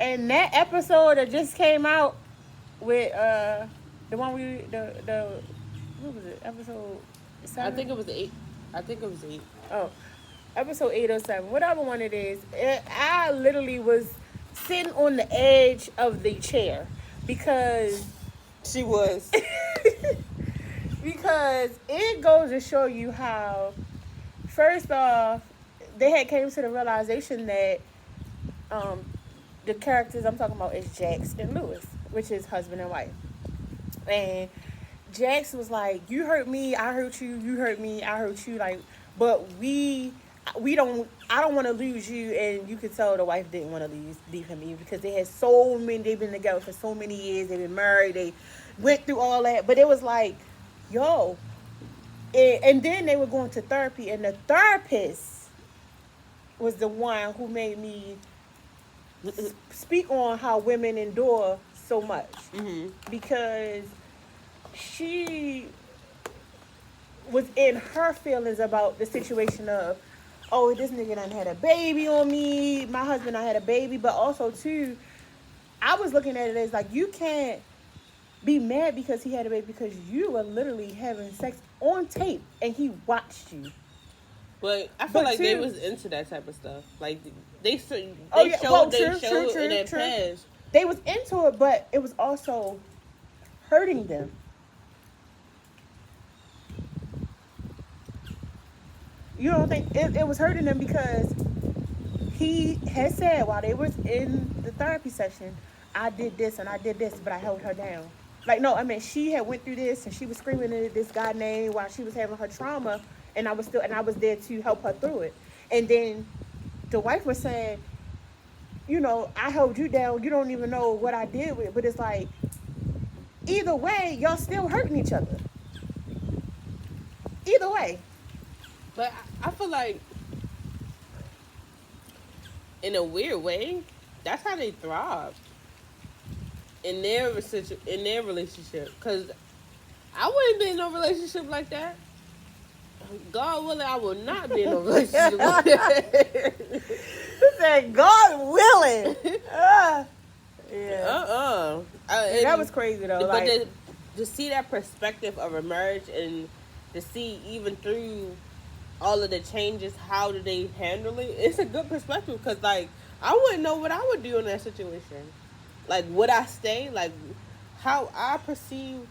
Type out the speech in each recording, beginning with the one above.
And that episode that just came out with the one the what was it, episode I think 7? it was 8. I think it was 8. Oh, episode 8 or 7, whatever one it is. I literally was sitting on the edge of the chair because She was. because it goes to show you how, first off, they had came to the realization that um, the characters I'm talking about is Jax and Lewis, which is husband and wife. And Jax was like, "You hurt me, I hurt you. You hurt me, I hurt you. Like, but we don't. I don't want to lose you." And you could tell the wife didn't want to leave him either because they had so many. They've been together for so many years. They've been married. They went through all that. But it was like, yo, and then they were going to therapy, and the therapist was the one who made me speak on how women endure so much Mm-hmm. because she was in her feelings about the situation of, oh, this nigga done had a baby on me, my husband I had a baby, but also too, I was looking at it as like, you can't be mad because he had a baby because you were literally having sex on tape and he watched you. But I feel But like they too, was into that type of stuff. Like they they oh yeah, well, showed true, in their true. past. They was into it, but it was also hurting them. You don't think it was hurting them because he had said while they was in the therapy session, I did this and I did this, but I held her down. Like, no, I mean, she had went through this and she was screaming at this guy name while she was having her trauma, and I was there to help her through it. And then the wife was saying, I held you down. You don't even know what I did with it. But it's like, either way, y'all still hurting each other. Either way. But I feel like in a weird way, that's how they thrive in their relationship. Cause I wouldn't be in no relationship like that. God willing, I will not be in no relationship like that. He said, God willing. Yeah. That was And crazy though. but Like, to see that perspective of a marriage and to see even through all of the changes, how do they handle it? It's a good perspective because, like, I wouldn't know what I would do in that situation. Like, would I stay? Like, how I perceive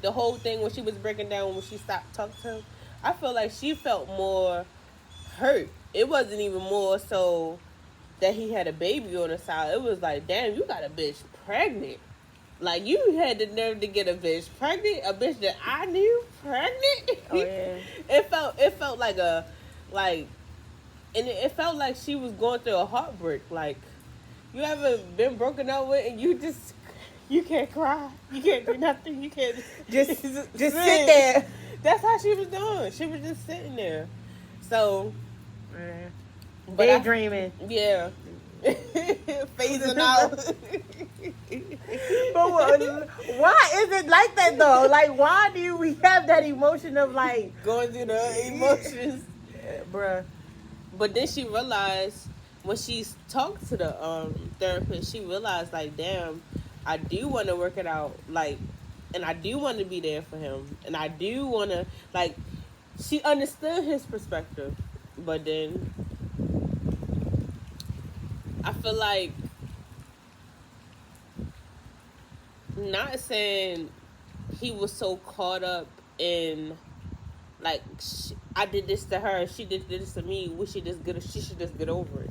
the whole thing when she was breaking down when she stopped talking to him, I feel like she felt more hurt. It wasn't even more so that he had a baby on the side. It was like, damn, you got a bitch pregnant. Like, you had the nerve to get a bitch pregnant, a bitch that I knew pregnant. oh yeah. it felt like, and it felt like she was going through a heartbreak. Like, you ever been broken up with and you can't cry, you can't do nothing, you can't Just sit there. That's how she was doing. She was just sitting there. So, Yeah. but Daydreaming. yeah, phasing out. But why is it like that though? Like, why do we have that emotion of like, Going through the emotions. bruh? But then she realized when she talked to the therapist, she realized like, damn, I do want to work it out, like, and I do want to be there for him, and I do want to, like, she understood his perspective, but then I feel like, not saying he was so caught up in, like, I did this to her, she did this to me, she should just get over it.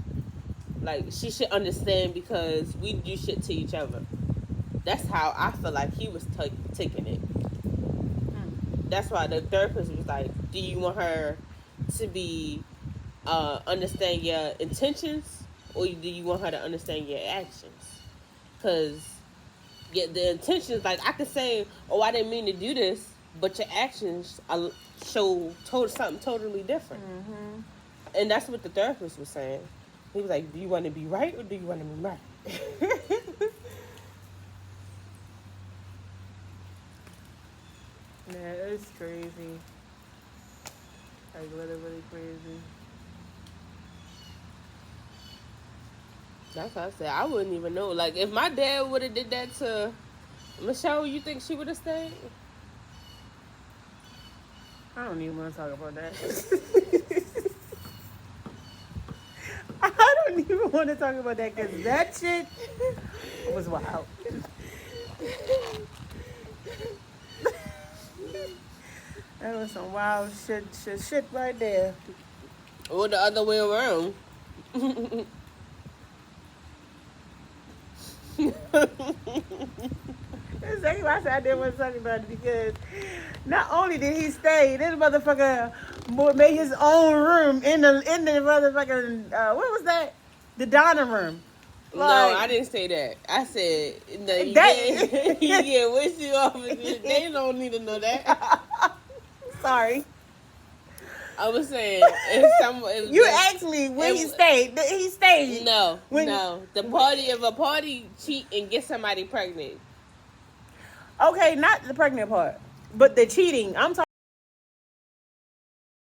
Like, she should understand because we do shit to each other. That's how I feel like he was taking it. That's why the therapist was like, do you want her to be understand your intentions, or do you want her to understand your actions? Because the intentions, like, I could say, oh, I didn't mean to do this, but your actions show something totally different. Mm-hmm. And that's what the therapist was saying. He was like, do you want to be right or do you want to be right? Yeah, it's crazy. Like, really, really crazy. That's what I said. I wouldn't even know. Like, if my dad would have did that to Michelle, you think she would have stayed? I don't even want to talk about that. I don't even want to talk about that because that shit was wild. That was some wild shit right there. Or the other way around. Exactly why I said I didn't want to talk about it because not only did he stay, this motherfucker made his own room in the motherfucking what was that? The Donna room. No, I didn't say that. I said no, you get wishy officers. They don't need to know that. Sorry. I was saying if you asked me when he stayed. He stayed. No. If a party cheat and get somebody pregnant. Okay, not the pregnant part, but the cheating. I'm talking.